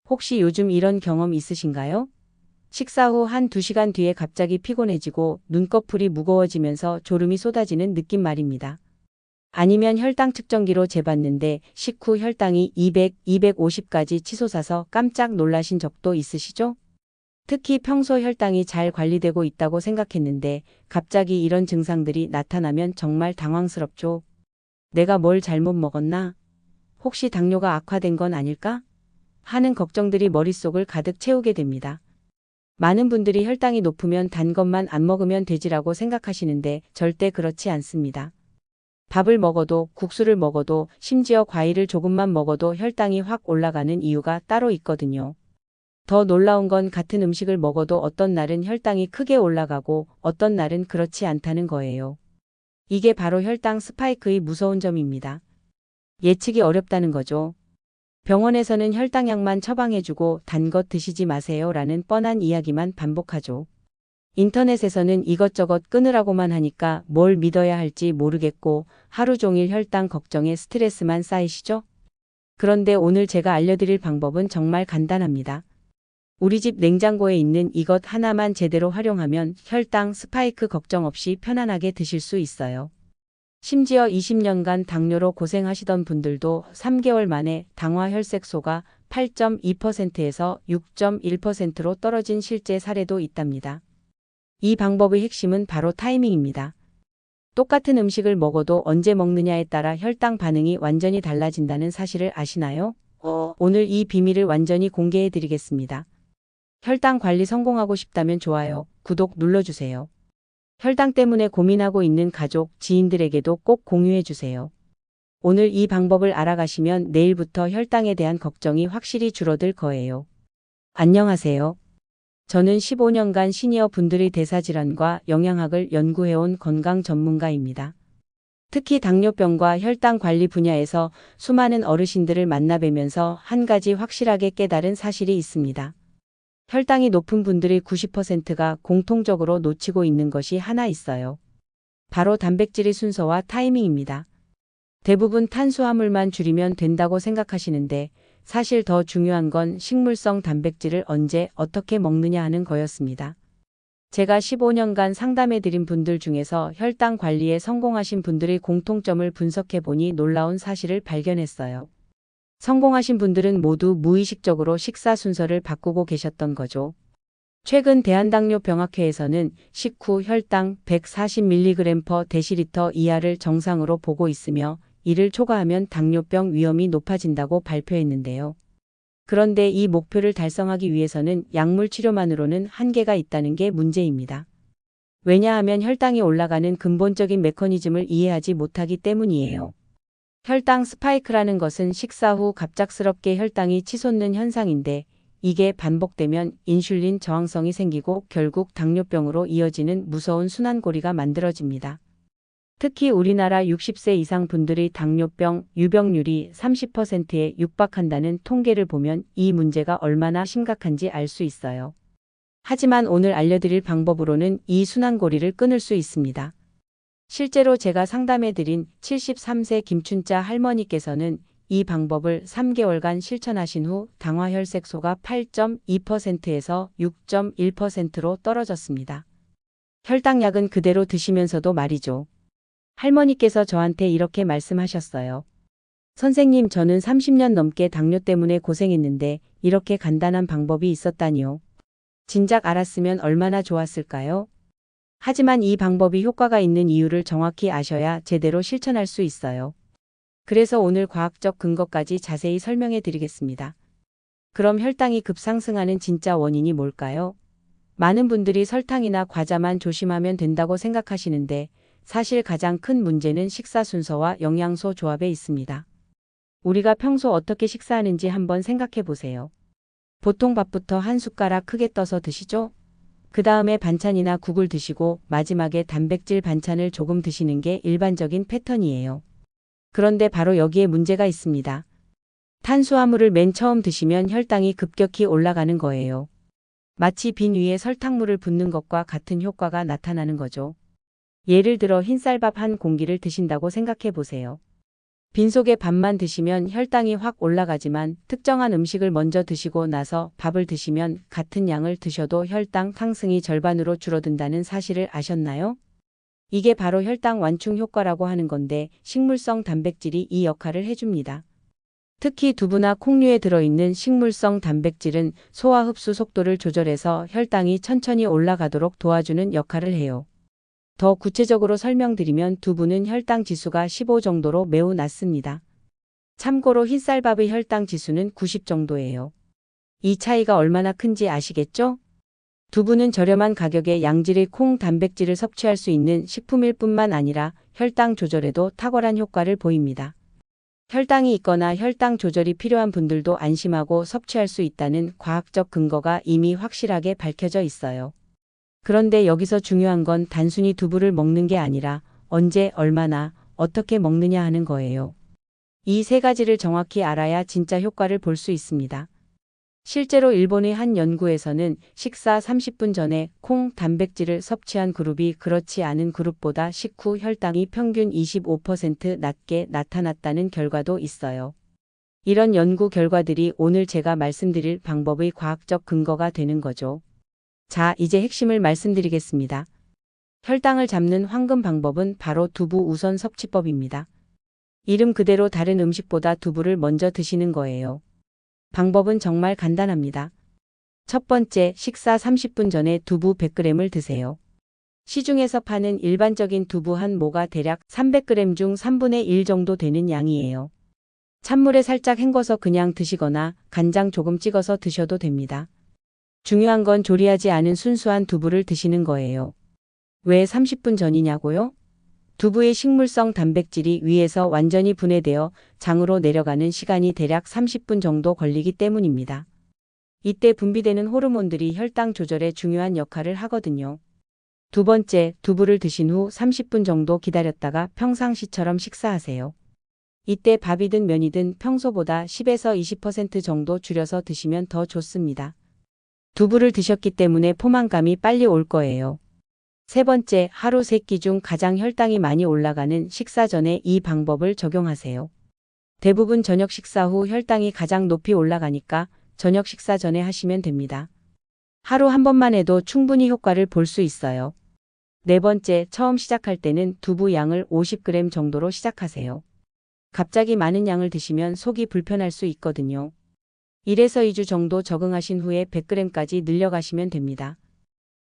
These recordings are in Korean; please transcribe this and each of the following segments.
혹시 요즘 이런 경험 있으신가요? 식사 후 한 2시간 뒤에 갑자기 피곤해지고 눈꺼풀이 무거워지면서 졸음이 쏟아지는 느낌 말입니다. 아니면 혈당 측정기로 재봤는데 식후 혈당이 200, 250까지 치솟아서 깜짝 놀라신 적도 있으시죠? 특히 평소 혈당이 잘 관리되고 있다고 생각했는데 갑자기 이런 증상들이 나타나면 정말 당황스럽죠. 내가 뭘 잘못 먹었나? 혹시 당뇨가 악화된 건 아닐까? 하는 걱정들이 머릿속을 가득 채우게 됩니다. 많은 분들이 혈당이 높으면 단 것만 안 먹으면 되지라고 생각하시는데 절대 그렇지 않습니다. 밥을 먹어도 국수를 먹어도 심지어 과일을 조금만 먹어도 혈당이 확 올라가는 이유가 따로 있거든요. 더 놀라운 건 같은 음식을 먹어도 어떤 날은 혈당이 크게 올라가고 어떤 날은 그렇지 않다는 거예요. 이게 바로 혈당 스파이크의 무서운 점입니다. 예측이 어렵다는 거죠. 병원에서는 혈당약만 처방해주고 단 것 드시지 마세요 라는 뻔한 이야기만 반복하죠. 인터넷에서는 이것저것 끊으라고만 하니까 뭘 믿어야 할지 모르겠고 하루 종일 혈당 걱정에 스트레스만 쌓이시죠? 그런데 오늘 제가 알려드릴 방법은 정말 간단합니다. 우리 집 냉장고에 있는 이것 하나만 제대로 활용하면 혈당 스파이크 걱정 없이 편안하게 드실 수 있어요. 심지어 20년간 당뇨로 고생하시던 분들도 3개월 만에 당화혈색소가 8.2%에서 6.1%로 떨어진 실제 사례도 있답니다. 이 방법의 핵심은 바로 타이밍입니다. 똑같은 음식을 먹어도 언제 먹느냐에 따라 혈당 반응이 완전히 달라진다는 사실을 아시나요? 오늘 이 비밀을 완전히 공개해 드리겠습니다. 혈당 관리 성공하고 싶다면 좋아요, 구독 눌러주세요. 혈당 때문에 고민하고 있는 가족, 지인들에게도 꼭 공유해 주세요. 오늘 이 방법을 알아가시면 내일부터 혈당에 대한 걱정이 확실히 줄어들 거예요. 안녕하세요. 저는 15년간 시니어 분들의 대사질환과 영양학을 연구해온 건강 전문가입니다. 특히 당뇨병과 혈당 관리 분야에서 수많은 어르신들을 만나뵈면서 한 가지 확실하게 깨달은 사실이 있습니다. 혈당이 높은 분들의 90%가 공통적으로 놓치고 있는 것이 하나 있어요. 바로 단백질의 순서와 타이밍입니다. 대부분 탄수화물만 줄이면 된다고 생각하시는데 사실 더 중요한 건 식물성 단백질을 언제 어떻게 먹느냐 하는 거였습니다. 제가 15년간 상담해드린 분들 중에서 혈당 관리에 성공하신 분들의 공통점을 분석해보니 놀라운 사실을 발견했어요. 성공하신 분들은 모두 무의식적으로 식사 순서를 바꾸고 계셨던 거죠. 최근 대한당뇨병학회에서는 식후 혈당 140mg/dL 이하를 정상으로 보고 있으며 이를 초과하면 당뇨병 위험이 높아진다고 발표했는데요. 그런데 이 목표를 달성하기 위해서는 약물 치료만으로는 한계가 있다는 게 문제입니다. 왜냐하면 혈당이 올라가는 근본적인 메커니즘을 이해하지 못하기 때문이에요. 혈당 스파이크라는 것은 식사 후 갑작스럽게 혈당이 치솟는 현상인데 이게 반복되면 인슐린 저항성이 생기고 결국 당뇨병으로 이어지는 무서운 순환고리가 만들어집니다. 특히 우리나라 60세 이상 분들의 당뇨병 유병률이 30%에 육박한다는 통계를 보면 이 문제가 얼마나 심각한지 알 수 있어요. 하지만 오늘 알려드릴 방법으로는 이 순환고리를 끊을 수 있습니다. 실제로 제가 상담해드린 73세 김춘자 할머니께서는 이 방법을 3개월간 실천하신 후 당화혈색소가 8.2%에서 6.1%로 떨어졌습니다. 혈당약은 그대로 드시면서도 말이죠. 할머니께서 저한테 이렇게 말씀하셨어요. 선생님, 저는 30년 넘게 당뇨 때문에 고생했는데 이렇게 간단한 방법이 있었다니요. 진작 알았으면 얼마나 좋았을까요? 하지만 이 방법이 효과가 있는 이유를 정확히 아셔야 제대로 실천할 수 있어요. 그래서 오늘 과학적 근거까지 자세히 설명해 드리겠습니다. 그럼 혈당이 급상승하는 진짜 원인이 뭘까요? 많은 분들이 설탕이나 과자만 조심하면 된다고 생각하시는데 사실 가장 큰 문제는 식사 순서와 영양소 조합에 있습니다. 우리가 평소 어떻게 식사하는지 한번 생각해 보세요. 보통 밥부터 한 숟가락 크게 떠서 드시죠? 그 다음에 반찬이나 국을 드시고 마지막에 단백질 반찬을 조금 드시는 게 일반적인 패턴이에요. 그런데 바로 여기에 문제가 있습니다. 탄수화물을 맨 처음 드시면 혈당이 급격히 올라가는 거예요. 마치 빈 위에 설탕물을 붓는 것과 같은 효과가 나타나는 거죠. 예를 들어 흰쌀밥 한 공기를 드신다고 생각해 보세요. 빈속에 밥만 드시면 혈당이 확 올라가지만 특정한 음식을 먼저 드시고 나서 밥을 드시면 같은 양을 드셔도 혈당 상승이 절반으로 줄어든다는 사실을 아셨나요? 이게 바로 혈당 완충 효과라고 하는 건데 식물성 단백질이 이 역할을 해줍니다. 특히 두부나 콩류에 들어있는 식물성 단백질은 소화 흡수 속도를 조절해서 혈당이 천천히 올라가도록 도와주는 역할을 해요. 더 구체적으로 설명드리면 두부는 혈당 지수가 15 정도로 매우 낮습니다. 참고로 흰쌀밥의 혈당 지수는 90 정도예요. 이 차이가 얼마나 큰지 아시겠죠? 두부는 저렴한 가격에 양질의 콩 단백질을 섭취할 수 있는 식품일 뿐만 아니라 혈당 조절에도 탁월한 효과를 보입니다. 혈당이 있거나 혈당 조절이 필요한 분들도 안심하고 섭취할 수 있다는 과학적 근거가 이미 확실하게 밝혀져 있어요. 그런데 여기서 중요한 건 단순히 두부를 먹는 게 아니라 언제, 얼마나, 어떻게 먹느냐 하는 거예요. 이 세 가지를 정확히 알아야 진짜 효과를 볼 수 있습니다. 실제로 일본의 한 연구에서는 식사 30분 전에 콩 단백질을 섭취한 그룹이 그렇지 않은 그룹보다 식후 혈당이 평균 25% 낮게 나타났다는 결과도 있어요. 이런 연구 결과들이 오늘 제가 말씀드릴 방법의 과학적 근거가 되는 거죠. 자, 이제 핵심을 말씀드리겠습니다. 혈당을 잡는 황금 방법은 바로 두부 우선 섭취법입니다. 이름 그대로 다른 음식보다 두부를 먼저 드시는 거예요. 방법은 정말 간단합니다. 첫 번째, 식사 30분 전에 두부 100g을 드세요. 시중에서 파는 일반적인 두부 한 모가 대략 300g 중 3분의 1 정도 되는 양이에요. 찬물에 살짝 헹궈서 그냥 드시거나 간장 조금 찍어서 드셔도 됩니다. 중요한 건 조리하지 않은 순수한 두부를 드시는 거예요. 왜 30분 전이냐고요? 두부의 식물성 단백질이 위에서 완전히 분해되어 장으로 내려가는 시간이 대략 30분 정도 걸리기 때문입니다. 이때 분비되는 호르몬들이 혈당 조절에 중요한 역할을 하거든요. 두 번째, 두부를 드신 후 30분 정도 기다렸다가 평상시처럼 식사하세요. 이때 밥이든 면이든 평소보다 10에서 20% 정도 줄여서 드시면 더 좋습니다. 두부를 드셨기 때문에 포만감이 빨리 올 거예요. 세 번째, 하루 3끼 중 가장 혈당이 많이 올라가는 식사 전에 이 방법을 적용하세요. 대부분 저녁 식사 후 혈당이 가장 높이 올라가니까 저녁 식사 전에 하시면 됩니다. 하루 한 번만 해도 충분히 효과를 볼 수 있어요. 네 번째, 처음 시작할 때는 두부 양을 50g 정도로 시작하세요. 갑자기 많은 양을 드시면 속이 불편할 수 있거든요. 1에서 2주 정도 적응하신 후에 100g까지 늘려가시면 됩니다.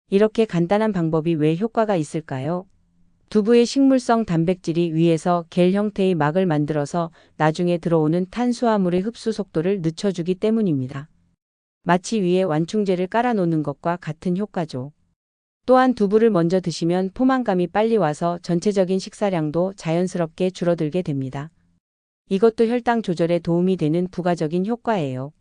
이렇게 간단한 방법이 왜 효과가 있을까요? 두부의 식물성 단백질이 위에서 겔 형태의 막을 만들어서 나중에 들어오는 탄수화물의 흡수 속도를 늦춰주기 때문입니다. 마치 위에 완충제를 깔아놓는 것과 같은 효과죠. 또한 두부를 먼저 드시면 포만감이 빨리 와서 전체적인 식사량도 자연스럽게 줄어들게 됩니다. 이것도 혈당 조절에 도움이 되는 부가적인 효과예요.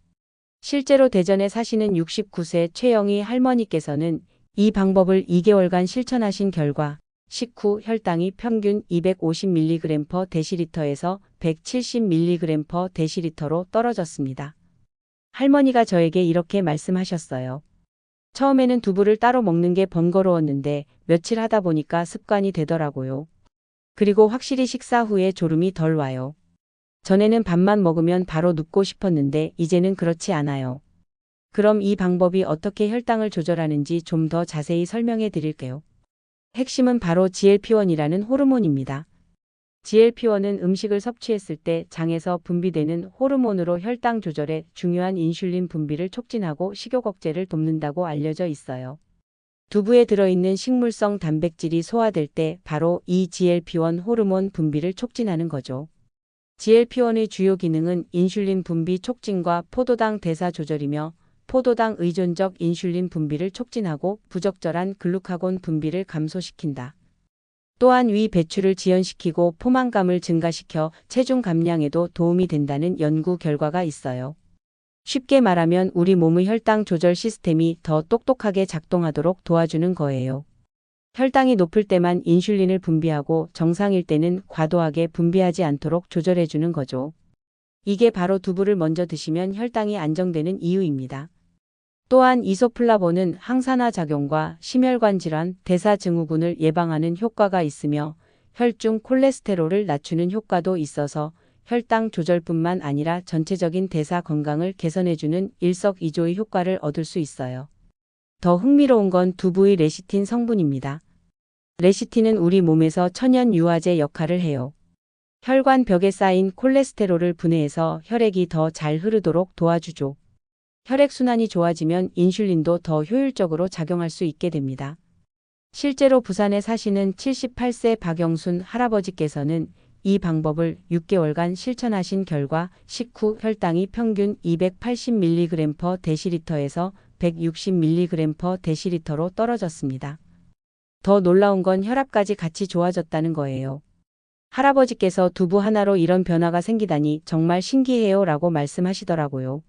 실제로 대전에 사시는 69세 최영희 할머니께서는 이 방법을 2개월간 실천하신 결과 식후 혈당이 평균 250mg/dl에서 170mg/dl로 떨어졌습니다. 할머니가 저에게 이렇게 말씀하셨어요. 처음에는 두부를 따로 먹는 게 번거로웠는데 며칠 하다 보니까 습관이 되더라고요. 그리고 확실히 식사 후에 졸음이 덜 와요. 전에는 밥만 먹으면 바로 눕고 싶었는데 이제는 그렇지 않아요. 그럼 이 방법이 어떻게 혈당을 조절하는지 좀 더 자세히 설명해 드릴게요. 핵심은 바로 GLP-1이라는 호르몬입니다. GLP-1은 음식을 섭취했을 때 장에서 분비되는 호르몬으로 혈당 조절에 중요한 인슐린 분비를 촉진하고 식욕 억제를 돕는다고 알려져 있어요. 두부에 들어있는 식물성 단백질이 소화될 때 바로 이 GLP-1 호르몬 분비를 촉진하는 거죠. GLP-1의 주요 기능은 인슐린 분비 촉진과 포도당 대사 조절이며 포도당 의존적 인슐린 분비를 촉진하고 부적절한 글루카곤 분비를 감소시킨다. 또한 위 배출을 지연시키고 포만감을 증가시켜 체중 감량에도 도움이 된다는 연구 결과가 있어요. 쉽게 말하면 우리 몸의 혈당 조절 시스템이 더 똑똑하게 작동하도록 도와주는 거예요. 혈당이 높을 때만 인슐린을 분비하고 정상일 때는 과도하게 분비하지 않도록 조절해주는 거죠. 이게 바로 두부를 먼저 드시면 혈당이 안정되는 이유입니다. 또한 이소플라본은 항산화 작용과 심혈관 질환, 대사증후군을 예방하는 효과가 있으며 혈중 콜레스테롤을 낮추는 효과도 있어서 혈당 조절뿐만 아니라 전체적인 대사 건강을 개선해주는 일석이조의 효과를 얻을 수 있어요. 더 흥미로운 건 두부의 레시틴 성분입니다. 레시틴은 우리 몸에서 천연 유화제 역할을 해요. 혈관 벽에 쌓인 콜레스테롤을 분해해서 혈액이 더 잘 흐르도록 도와주죠. 혈액순환이 좋아지면 인슐린도 더 효율적으로 작용할 수 있게 됩니다. 실제로 부산에 사시는 78세 박영순 할아버지께서는 이 방법을 6개월간 실천하신 결과 식후 혈당이 평균 280mg/dl에서 160mg/dl로 떨어졌습니다. 더 놀라운 건 혈압까지 같이 좋아졌다는 거예요. 할아버지께서 두부 하나로 이런 변화가 생기다니 정말 신기해요 라고 말씀하시더라고요.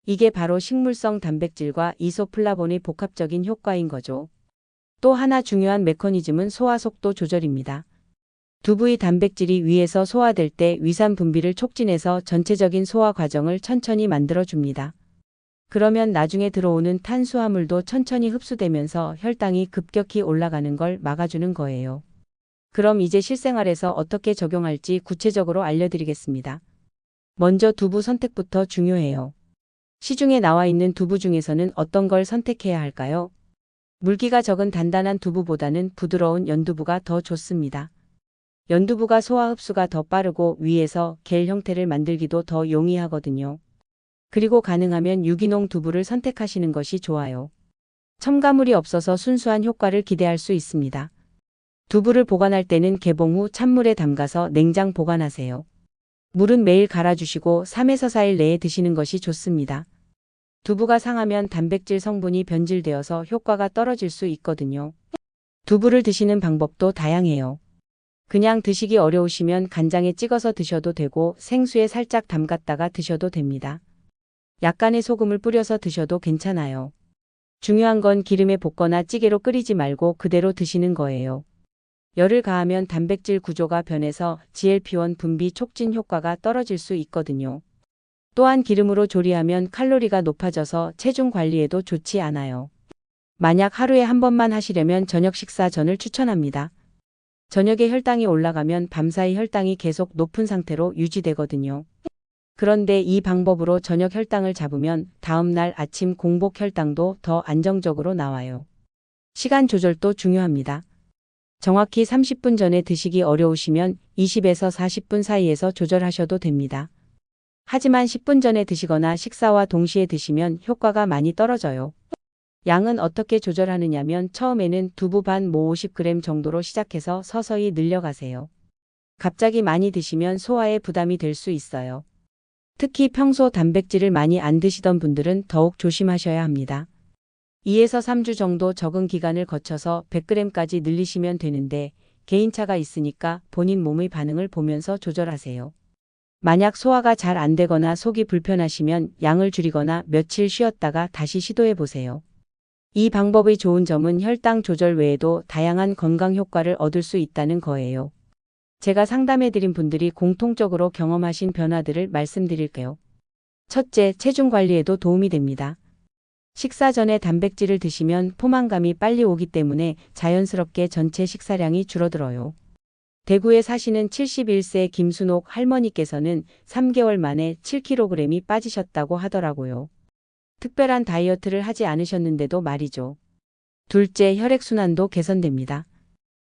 이게 바로 식물성 단백질과 이소플라본의 복합적인 효과인 거죠. 또 하나 중요한 메커니즘은 소화 속도 조절입니다. 두부의 단백질이 위에서 소화될 때 위산 분비를 촉진해서 전체적인 소화 과정을 천천히 만들어줍니다. 그러면 나중에 들어오는 탄수화물도 천천히 흡수되면서 혈당이 급격히 올라가는 걸 막아주는 거예요. 그럼 이제 실생활에서 어떻게 적용할지 구체적으로 알려드리겠습니다. 먼저 두부 선택부터 중요해요. 시중에 나와 있는 두부 중에서는 어떤 걸 선택해야 할까요? 물기가 적은 단단한 두부보다는 부드러운 연두부가 더 좋습니다. 연두부가 소화 흡수가 더 빠르고 위에서 겔 형태를 만들기도 더 용이하거든요. 그리고 가능하면 유기농 두부를 선택하시는 것이 좋아요. 첨가물이 없어서 순수한 효과를 기대할 수 있습니다. 두부를 보관할 때는 개봉 후 찬물에 담가서 냉장 보관하세요. 물은 매일 갈아주시고 3에서 4일 내에 드시는 것이 좋습니다. 두부가 상하면 단백질 성분이 변질되어서 효과가 떨어질 수 있거든요. 두부를 드시는 방법도 다양해요. 그냥 드시기 어려우시면 간장에 찍어서 드셔도 되고 생수에 살짝 담갔다가 드셔도 됩니다. 약간의 소금을 뿌려서 드셔도 괜찮아요. 중요한 건 기름에 볶거나 찌개로 끓이지 말고 그대로 드시는 거예요. 열을 가하면 단백질 구조가 변해서 GLP-1 분비 촉진 효과가 떨어질 수 있거든요. 또한 기름으로 조리하면 칼로리가 높아져서 체중 관리에도 좋지 않아요. 만약 하루에 한 번만 하시려면 저녁 식사 전을 추천합니다. 저녁에 혈당이 올라가면 밤사이 혈당이 계속 높은 상태로 유지되거든요. 그런데 이 방법으로 저녁 혈당을 잡으면 다음날 아침 공복 혈당도 더 안정적으로 나와요. 시간 조절도 중요합니다. 정확히 30분 전에 드시기 어려우시면 20에서 40분 사이에서 조절하셔도 됩니다. 하지만 10분 전에 드시거나 식사와 동시에 드시면 효과가 많이 떨어져요. 양은 어떻게 조절하느냐면 처음에는 두부 반 모 50g 정도로 시작해서 서서히 늘려가세요. 갑자기 많이 드시면 소화에 부담이 될 수 있어요. 특히 평소 단백질을 많이 안 드시던 분들은 더욱 조심하셔야 합니다. 2에서 3주 정도 적응 기간을 거쳐서 100g까지 늘리시면 되는데 개인차가 있으니까 본인 몸의 반응을 보면서 조절하세요. 만약 소화가 잘 안 되거나 속이 불편하시면 양을 줄이거나 며칠 쉬었다가 다시 시도해 보세요. 이 방법의 좋은 점은 혈당 조절 외에도 다양한 건강 효과를 얻을 수 있다는 거예요. 제가 상담해드린 분들이 공통적으로 경험하신 변화들을 말씀드릴게요. 첫째, 체중 관리에도 도움이 됩니다. 식사 전에 단백질을 드시면 포만감이 빨리 오기 때문에 자연스럽게 전체 식사량이 줄어들어요. 대구에 사시는 71세 김순옥 할머니께서는 3개월 만에 7kg이 빠지셨다고 하더라고요. 특별한 다이어트를 하지 않으셨는데도 말이죠. 둘째, 혈액순환도 개선됩니다.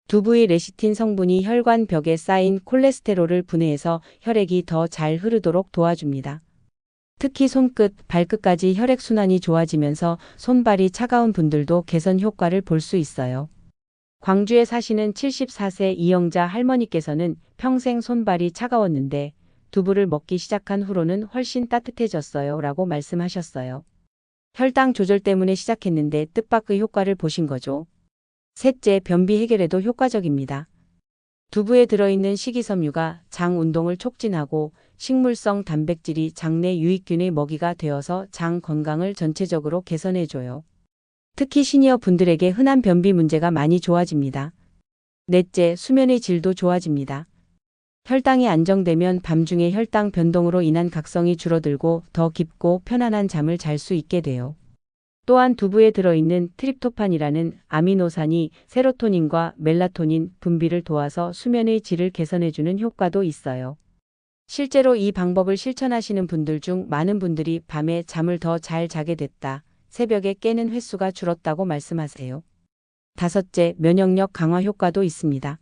두부의 레시틴 성분이 혈관 벽에 쌓인 콜레스테롤을 분해해서 혈액이 더 잘 흐르도록 도와줍니다. 특히 손끝, 발끝까지 혈액순환이 좋아지면서 손발이 차가운 분들도 개선 효과를 볼 수 있어요. 광주에 사시는 74세 이영자 할머니께서는 평생 손발이 차가웠는데 두부를 먹기 시작한 후로는 훨씬 따뜻해졌어요 라고 말씀하셨어요. 혈당 조절 때문에 시작했는데 뜻밖의 효과를 보신 거죠. 셋째, 변비 해결에도 효과적입니다. 두부에 들어있는 식이섬유가 장 운동을 촉진하고 식물성 단백질이 장내 유익균의 먹이가 되어서 장 건강을 전체적으로 개선해줘요. 특히 시니어 분들에게 흔한 변비 문제가 많이 좋아집니다. 넷째, 수면의 질도 좋아집니다. 혈당이 안정되면 밤중에 혈당 변동으로 인한 각성이 줄어들고 더 깊고 편안한 잠을 잘 수 있게 돼요. 또한 두부에 들어있는 트립토판이라는 아미노산이 세로토닌과 멜라토닌 분비를 도와서 수면의 질을 개선해주는 효과도 있어요. 실제로 이 방법을 실천하시는 분들 중 많은 분들이 밤에 잠을 더 잘 자게 됐다, 새벽에 깨는 횟수가 줄었다고 말씀하세요. 다섯째, 면역력 강화 효과도 있습니다.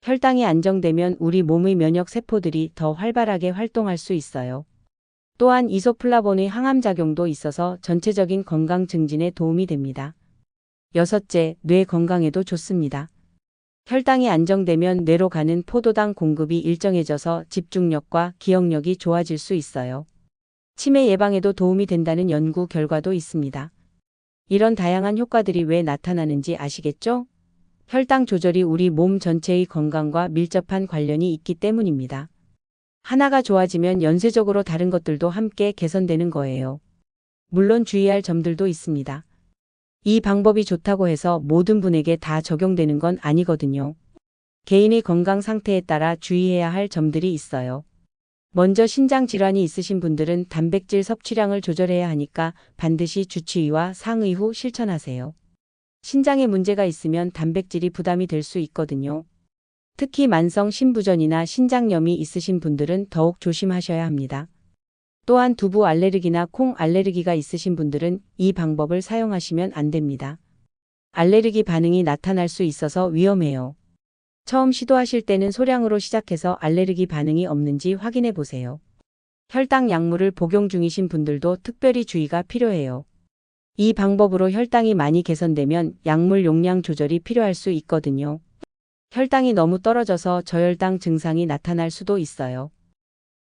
혈당이 안정되면 우리 몸의 면역 세포들이 더 활발하게 활동할 수 있어요. 또한 이소플라본의 항암 작용도 있어서 전체적인 건강 증진에 도움이 됩니다. 여섯째, 뇌 건강에도 좋습니다. 혈당이 안정되면 뇌로 가는 포도당 공급이 일정해져서 집중력과 기억력이 좋아질 수 있어요. 치매 예방에도 도움이 된다는 연구 결과도 있습니다. 이런 다양한 효과들이 왜 나타나는지 아시겠죠? 혈당 조절이 우리 몸 전체의 건강과 밀접한 관련이 있기 때문입니다. 하나가 좋아지면 연쇄적으로 다른 것들도 함께 개선되는 거예요. 물론 주의할 점들도 있습니다. 이 방법이 좋다고 해서 모든 분에게 다 적용되는 건 아니거든요. 개인의 건강 상태에 따라 주의해야 할 점들이 있어요. 먼저 신장 질환이 있으신 분들은 단백질 섭취량을 조절해야 하니까 반드시 주치의와 상의 후 실천하세요. 신장에 문제가 있으면 단백질이 부담이 될 수 있거든요. 특히 만성 신부전이나 신장염이 있으신 분들은 더욱 조심하셔야 합니다. 또한 두부 알레르기나 콩 알레르기가 있으신 분들은 이 방법을 사용하시면 안 됩니다. 알레르기 반응이 나타날 수 있어서 위험해요. 처음 시도하실 때는 소량으로 시작해서 알레르기 반응이 없는지 확인해 보세요. 혈당 약물을 복용 중이신 분들도 특별히 주의가 필요해요. 이 방법으로 혈당이 많이 개선되면 약물 용량 조절이 필요할 수 있거든요. 혈당이 너무 떨어져서 저혈당 증상이 나타날 수도 있어요.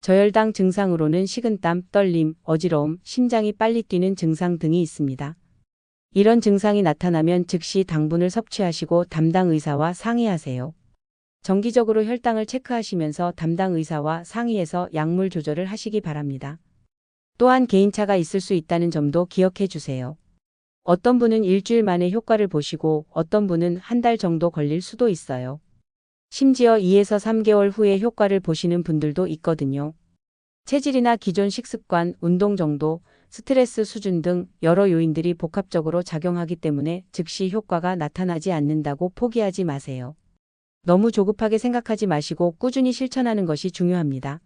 저혈당 증상으로는 식은땀, 떨림, 어지러움, 심장이 빨리 뛰는 증상 등이 있습니다. 이런 증상이 나타나면 즉시 당분을 섭취하시고 담당 의사와 상의하세요. 정기적으로 혈당을 체크하시면서 담당 의사와 상의해서 약물 조절을 하시기 바랍니다. 또한 개인차가 있을 수 있다는 점도 기억해 주세요. 어떤 분은 일주일 만에 효과를 보시고 어떤 분은 한 달 정도 걸릴 수도 있어요. 심지어 2에서 3개월 후에 효과를 보시는 분들도 있거든요. 체질이나 기존 식습관, 운동 정도, 스트레스 수준 등 여러 요인들이 복합적으로 작용하기 때문에 즉시 효과가 나타나지 않는다고 포기하지 마세요. 너무 조급하게 생각하지 마시고 꾸준히 실천하는 것이 중요합니다.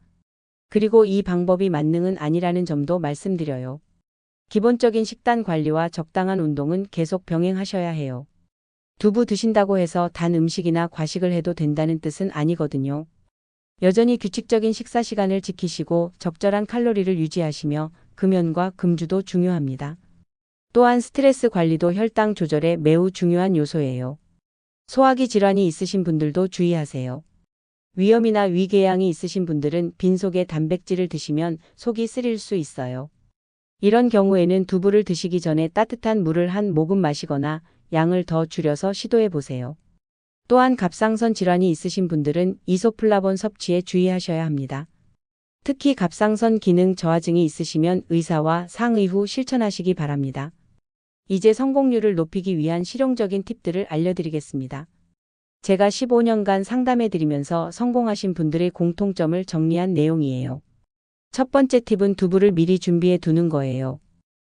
그리고 이 방법이 만능은 아니라는 점도 말씀드려요. 기본적인 식단 관리와 적당한 운동은 계속 병행하셔야 해요. 두부 드신다고 해서 단 음식이나 과식을 해도 된다는 뜻은 아니거든요. 여전히 규칙적인 식사 시간을 지키시고 적절한 칼로리를 유지하시며 금연과 금주도 중요합니다. 또한 스트레스 관리도 혈당 조절에 매우 중요한 요소예요. 소화기 질환이 있으신 분들도 주의하세요. 위염이나 위궤양이 있으신 분들은 빈속에 단백질을 드시면 속이 쓰릴 수 있어요. 이런 경우에는 두부를 드시기 전에 따뜻한 물을 한 모금 마시거나 양을 더 줄여서 시도해 보세요. 또한 갑상선 질환이 있으신 분들은 이소플라본 섭취에 주의하셔야 합니다. 특히 갑상선 기능 저하증이 있으시면 의사와 상의 후 실천하시기 바랍니다. 이제 성공률을 높이기 위한 실용적인 팁들을 알려드리겠습니다. 제가 15년간 상담해드리면서 성공하신 분들의 공통점을 정리한 내용이에요. 첫 번째 팁은 두부를 미리 준비해 두는 거예요.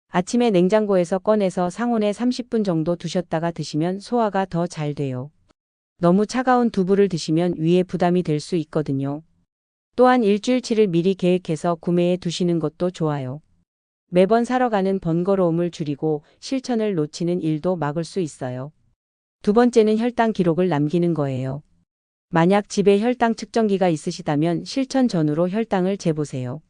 아침에 냉장고에서 꺼내서 상온에 30분 정도 두셨다가 드시면 소화가 더 잘 돼요. 너무 차가운 두부를 드시면 위에 부담이 될 수 있거든요. 또한 일주일치를 미리 계획해서 구매해 두시는 것도 좋아요. 매번 사러 가는 번거로움을 줄이고 실천을 놓치는 일도 막을 수 있어요. 두 번째는 혈당 기록을 남기는 거예요. 만약 집에 혈당 측정기가 있으시다면 실천 전후로 혈당을 재보세요.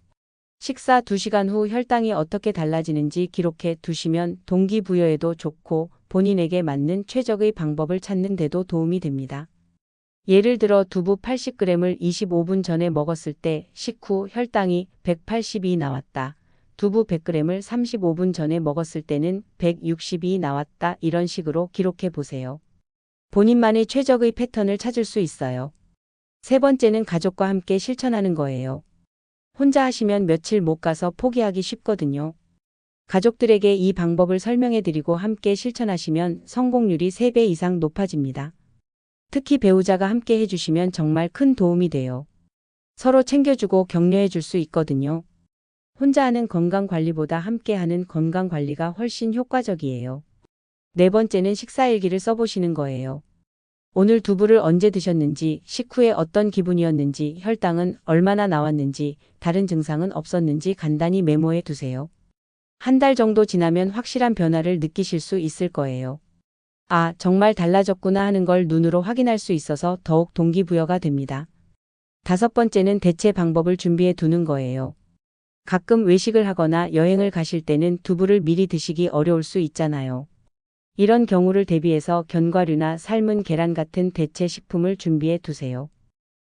식사 2시간 후 혈당이 어떻게 달라지는지 기록해 두시면 동기부여에도 좋고 본인에게 맞는 최적의 방법을 찾는 데도 도움이 됩니다. 예를 들어 두부 80g을 25분 전에 먹었을 때 식후 혈당이 180이 나왔다. 두부 100g을 35분 전에 먹었을 때는 160이 나왔다. 이런 식으로 기록해 보세요. 본인만의 최적의 패턴을 찾을 수 있어요. 세 번째는 가족과 함께 실천하는 거예요. 혼자 하시면 며칠 못 가서 포기하기 쉽거든요. 가족들에게 이 방법을 설명해 드리고 함께 실천하시면 성공률이 3배 이상 높아집니다. 특히 배우자가 함께 해주시면 정말 큰 도움이 돼요. 서로 챙겨주고 격려해 줄 수 있거든요. 혼자 하는 건강관리보다 함께 하는 건강관리가 훨씬 효과적이에요. 네 번째는 식사일기를 써보시는 거예요. 오늘 두부를 언제 드셨는지, 식후에 어떤 기분이었는지, 혈당은 얼마나 나왔는지, 다른 증상은 없었는지 간단히 메모해 두세요. 한 달 정도 지나면 확실한 변화를 느끼실 수 있을 거예요. 아, 정말 달라졌구나 하는 걸 눈으로 확인할 수 있어서 더욱 동기부여가 됩니다. 다섯 번째는 대체 방법을 준비해 두는 거예요. 가끔 외식을 하거나 여행을 가실 때는 두부를 미리 드시기 어려울 수 있잖아요. 이런 경우를 대비해서 견과류나 삶은 계란 같은 대체 식품을 준비해 두세요.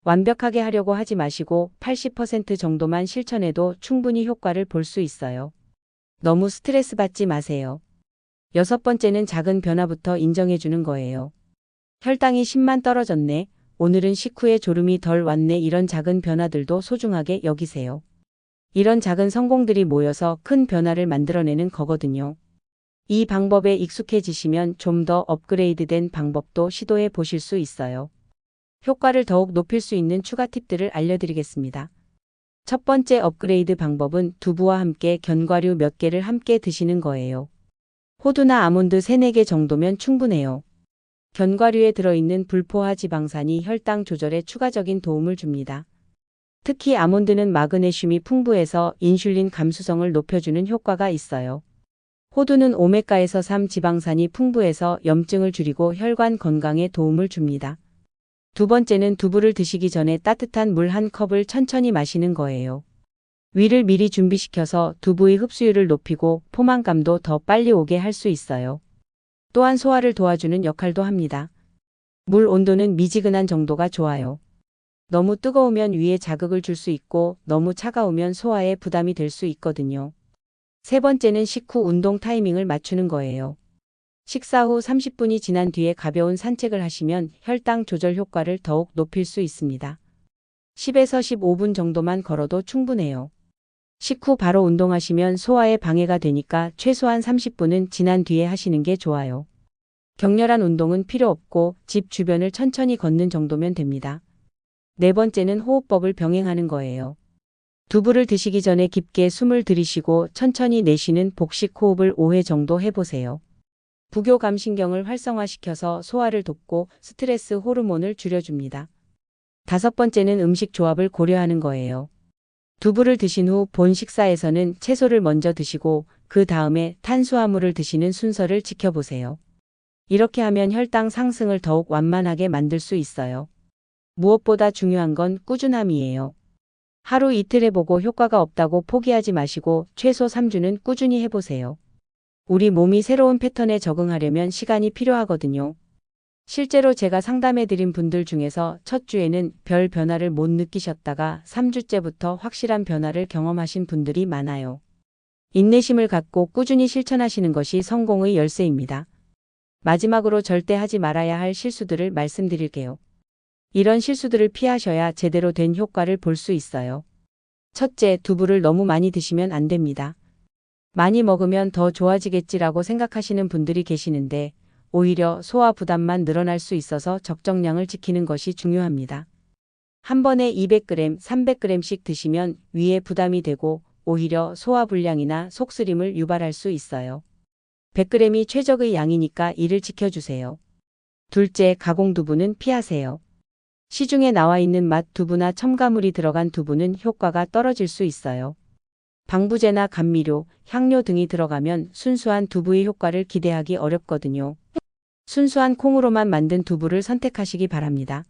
완벽하게 하려고 하지 마시고 80% 정도만 실천해도 충분히 효과를 볼 수 있어요. 너무 스트레스 받지 마세요. 여섯 번째는 작은 변화부터 인정해 주는 거예요. 혈당이 10만 떨어졌네. 오늘은 식후에 졸음이 덜 왔네. 이런 작은 변화들도 소중하게 여기세요. 이런 작은 성공들이 모여서 큰 변화를 만들어내는 거거든요. 이 방법에 익숙해지시면 좀 더 업그레이드된 방법도 시도해 보실 수 있어요. 효과를 더욱 높일 수 있는 추가 팁들을 알려드리겠습니다. 첫 번째 업그레이드 방법은 두부와 함께 견과류 몇 개를 함께 드시는 거예요. 호두나 아몬드 3, 4개 정도면 충분해요. 견과류에 들어있는 불포화 지방산이 혈당 조절에 추가적인 도움을 줍니다. 특히 아몬드는 마그네슘이 풍부해서 인슐린 감수성을 높여주는 효과가 있어요. 호두는 오메가에서 3 지방산이 풍부해서 염증을 줄이고 혈관 건강에 도움을 줍니다. 두 번째는 두부를 드시기 전에 따뜻한 물 한 컵을 천천히 마시는 거예요. 위를 미리 준비시켜서 두부의 흡수율을 높이고 포만감도 더 빨리 오게 할 수 있어요. 또한 소화를 도와주는 역할도 합니다. 물 온도는 미지근한 정도가 좋아요. 너무 뜨거우면 위에 자극을 줄 수 있고 너무 차가우면 소화에 부담이 될 수 있거든요. 세 번째는 식후 운동 타이밍을 맞추는 거예요. 식사 후 30분이 지난 뒤에 가벼운 산책을 하시면 혈당 조절 효과를 더욱 높일 수 있습니다. 10에서 15분 정도만 걸어도 충분해요. 식후 바로 운동하시면 소화에 방해가 되니까 최소한 30분은 지난 뒤에 하시는 게 좋아요. 격렬한 운동은 필요 없고 집 주변을 천천히 걷는 정도면 됩니다. 네 번째는 호흡법을 병행하는 거예요. 두부를 드시기 전에 깊게 숨을 들이쉬고 천천히 내쉬는 복식 호흡을 5회 정도 해보세요. 부교감신경을 활성화시켜서 소화를 돕고 스트레스 호르몬을 줄여줍니다. 다섯 번째는 음식 조합을 고려하는 거예요. 두부를 드신 후 본 식사에서는 채소를 먼저 드시고 그 다음에 탄수화물을 드시는 순서를 지켜보세요. 이렇게 하면 혈당 상승을 더욱 완만하게 만들 수 있어요. 무엇보다 중요한 건 꾸준함이에요. 하루 이틀 해보고 효과가 없다고 포기하지 마시고 최소 3주는 꾸준히 해보세요. 우리 몸이 새로운 패턴에 적응하려면 시간이 필요하거든요. 실제로 제가 상담해드린 분들 중에서 첫 주에는 별 변화를 못 느끼셨다가 3주째부터 확실한 변화를 경험하신 분들이 많아요. 인내심을 갖고 꾸준히 실천하시는 것이 성공의 열쇠입니다. 마지막으로 절대 하지 말아야 할 실수들을 말씀드릴게요. 이런 실수들을 피하셔야 제대로 된 효과를 볼 수 있어요. 첫째, 두부를 너무 많이 드시면 안 됩니다. 많이 먹으면 더 좋아지겠지라고 생각하시는 분들이 계시는데 오히려 소화 부담만 늘어날 수 있어서 적정량을 지키는 것이 중요합니다. 한 번에 200g, 300g씩 드시면 위에 부담이 되고 오히려 소화 불량이나 속쓰림을 유발할 수 있어요. 100g이 최적의 양이니까 이를 지켜주세요. 둘째, 가공 두부는 피하세요. 시중에 나와 있는 맛 두부나 첨가물이 들어간 두부는 효과가 떨어질 수 있어요. 방부제나 감미료, 향료 등이 들어가면 순수한 두부의 효과를 기대하기 어렵거든요. 순수한 콩으로만 만든 두부를 선택하시기 바랍니다.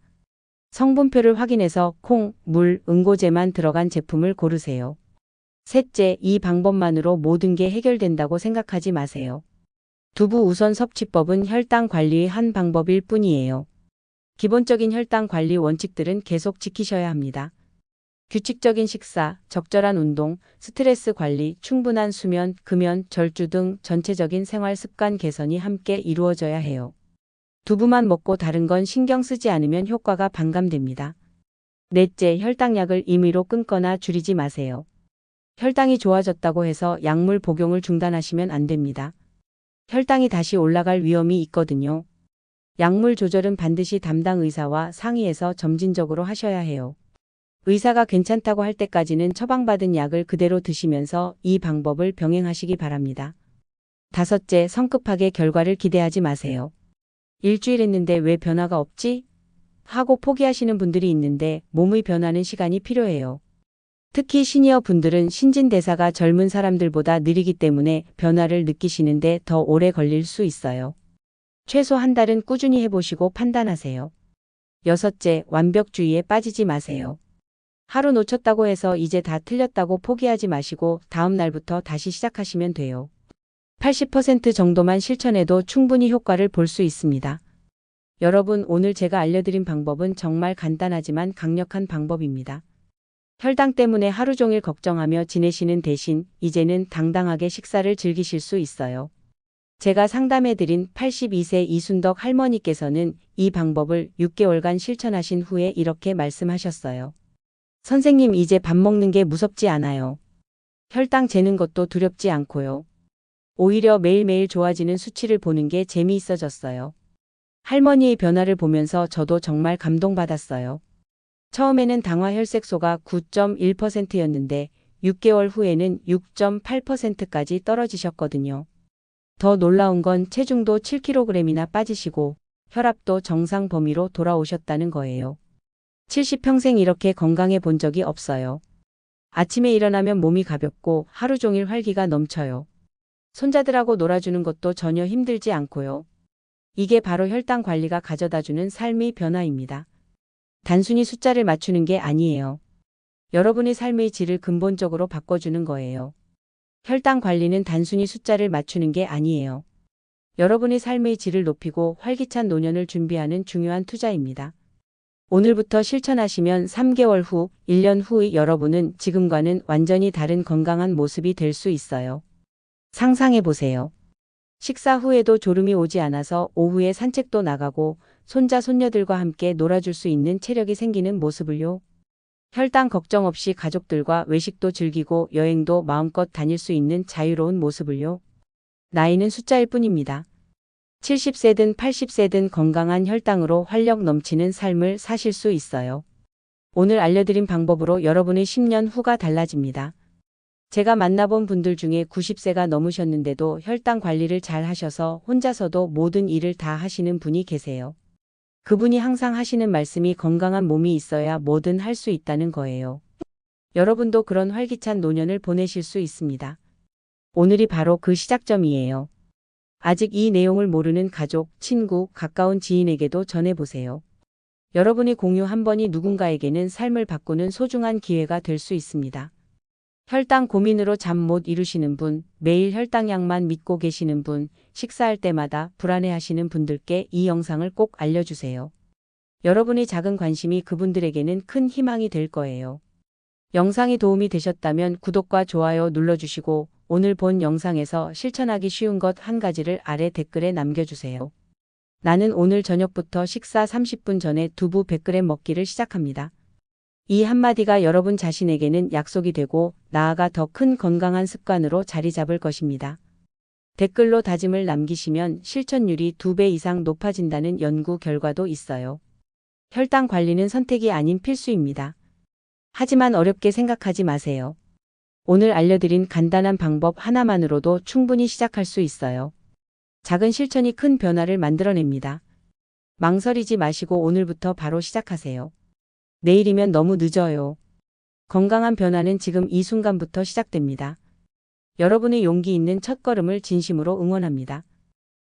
성분표를 확인해서 콩, 물, 응고제만 들어간 제품을 고르세요. 셋째, 이 방법만으로 모든 게 해결된다고 생각하지 마세요. 두부 우선 섭취법은 혈당 관리의 한 방법일 뿐이에요. 기본적인 혈당 관리 원칙들은 계속 지키셔야 합니다. 규칙적인 식사, 적절한 운동, 스트레스 관리, 충분한 수면, 금연, 절주 등 전체적인 생활 습관 개선이 함께 이루어져야 해요. 두부만 먹고 다른 건 신경 쓰지 않으면 효과가 반감됩니다. 넷째, 혈당약을 임의로 끊거나 줄이지 마세요. 혈당이 좋아졌다고 해서 약물 복용을 중단하시면 안 됩니다. 혈당이 다시 올라갈 위험이 있거든요. 약물 조절은 반드시 담당 의사와 상의해서 점진적으로 하셔야 해요. 의사가 괜찮다고 할 때까지는 처방받은 약을 그대로 드시면서 이 방법을 병행하시기 바랍니다. 다섯째, 성급하게 결과를 기대하지 마세요. 일주일 했는데 왜 변화가 없지? 하고 포기하시는 분들이 있는데 몸의 변화는 시간이 필요해요. 특히 시니어 분들은 신진대사가 젊은 사람들보다 느리기 때문에 변화를 느끼시는데 더 오래 걸릴 수 있어요. 최소 한 달은 꾸준히 해보시고 판단하세요. 여섯째, 완벽주의에 빠지지 마세요. 하루 놓쳤다고 해서 이제 다 틀렸다고 포기하지 마시고 다음 날부터 다시 시작하시면 돼요. 80% 정도만 실천해도 충분히 효과를 볼 수 있습니다. 여러분, 오늘 제가 알려드린 방법은 정말 간단하지만 강력한 방법입니다. 혈당 때문에 하루 종일 걱정하며 지내시는 대신 이제는 당당하게 식사를 즐기실 수 있어요. 제가 상담해드린 82세 이순덕 할머니께서는 이 방법을 6개월간 실천하신 후에 이렇게 말씀하셨어요. 선생님, 이제 밥 먹는 게 무섭지 않아요. 혈당 재는 것도 두렵지 않고요. 오히려 매일매일 좋아지는 수치를 보는 게 재미있어졌어요. 할머니의 변화를 보면서 저도 정말 감동받았어요. 처음에는 당화혈색소가 9.1%였는데 6개월 후에는 6.8%까지 떨어지셨거든요. 더 놀라운 건 체중도 7kg이나 빠지시고 혈압도 정상 범위로 돌아오셨다는 거예요. 70평생 이렇게 건강해 본 적이 없어요. 아침에 일어나면 몸이 가볍고 하루 종일 활기가 넘쳐요. 손자들하고 놀아주는 것도 전혀 힘들지 않고요. 이게 바로 혈당 관리가 가져다주는 삶의 변화입니다. 단순히 숫자를 맞추는 게 아니에요. 여러분의 삶의 질을 근본적으로 바꿔주는 거예요. 혈당 관리는 단순히 숫자를 맞추는 게 아니에요. 여러분의 삶의 질을 높이고 활기찬 노년을 준비하는 중요한 투자입니다. 오늘부터 실천하시면 3개월 후, 1년 후의 여러분은 지금과는 완전히 다른 건강한 모습이 될 수 있어요. 상상해 보세요. 식사 후에도 졸음이 오지 않아서 오후에 산책도 나가고 손자 손녀들과 함께 놀아줄 수 있는 체력이 생기는 모습을요. 혈당 걱정 없이 가족들과 외식도 즐기고 여행도 마음껏 다닐 수 있는 자유로운 모습을요. 나이는 숫자일 뿐입니다. 70세든 80세든 건강한 혈당으로 활력 넘치는 삶을 사실 수 있어요. 오늘 알려드린 방법으로 여러분의 10년 후가 달라집니다. 제가 만나본 분들 중에 90세가 넘으셨는데도 혈당 관리를 잘 하셔서 혼자서도 모든 일을 다 하시는 분이 계세요. 그분이 항상 하시는 말씀이 건강한 몸이 있어야 뭐든 할 수 있다는 거예요. 여러분도 그런 활기찬 노년을 보내실 수 있습니다. 오늘이 바로 그 시작점이에요. 아직 이 내용을 모르는 가족, 친구, 가까운 지인에게도 전해보세요. 여러분의 공유 한 번이 누군가에게는 삶을 바꾸는 소중한 기회가 될 수 있습니다. 혈당 고민으로 잠 못 이루시는 분, 매일 혈당약만 믿고 계시는 분, 식사할 때마다 불안해하시는 분들께 이 영상을 꼭 알려주세요. 여러분의 작은 관심이 그분들에게는 큰 희망이 될 거예요. 영상이 도움이 되셨다면 구독과 좋아요 눌러주시고 오늘 본 영상에서 실천하기 쉬운 것 한 가지를 아래 댓글에 남겨주세요. 나는 오늘 저녁부터 식사 30분 전에 두부 100g 먹기를 시작합니다. 이 한마디가 여러분 자신에게는 약속이 되고 나아가 더 큰 건강한 습관으로 자리 잡을 것입니다. 댓글로 다짐을 남기시면 실천율이 2배 이상 높아진다는 연구 결과도 있어요. 혈당 관리는 선택이 아닌 필수입니다. 하지만 어렵게 생각하지 마세요. 오늘 알려드린 간단한 방법 하나만으로도 충분히 시작할 수 있어요. 작은 실천이 큰 변화를 만들어냅니다. 망설이지 마시고 오늘부터 바로 시작하세요. 내일이면 너무 늦어요. 건강한 변화는 지금 이 순간부터 시작됩니다. 여러분의 용기 있는 첫걸음을 진심으로 응원합니다.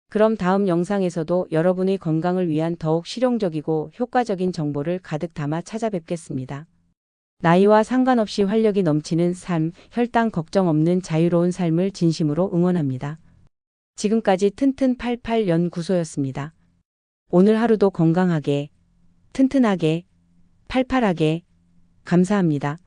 그럼 다음 영상에서도 여러분의 건강을 위한 더욱 실용적이고 효과적인 정보를 가득 담아 찾아뵙겠습니다. 나이와 상관없이 활력이 넘치는 삶, 혈당 걱정 없는 자유로운 삶을 진심으로 응원합니다. 지금까지 튼튼88 연구소였습니다. 오늘 하루도 건강하게, 튼튼하게, 팔팔하게 감사합니다.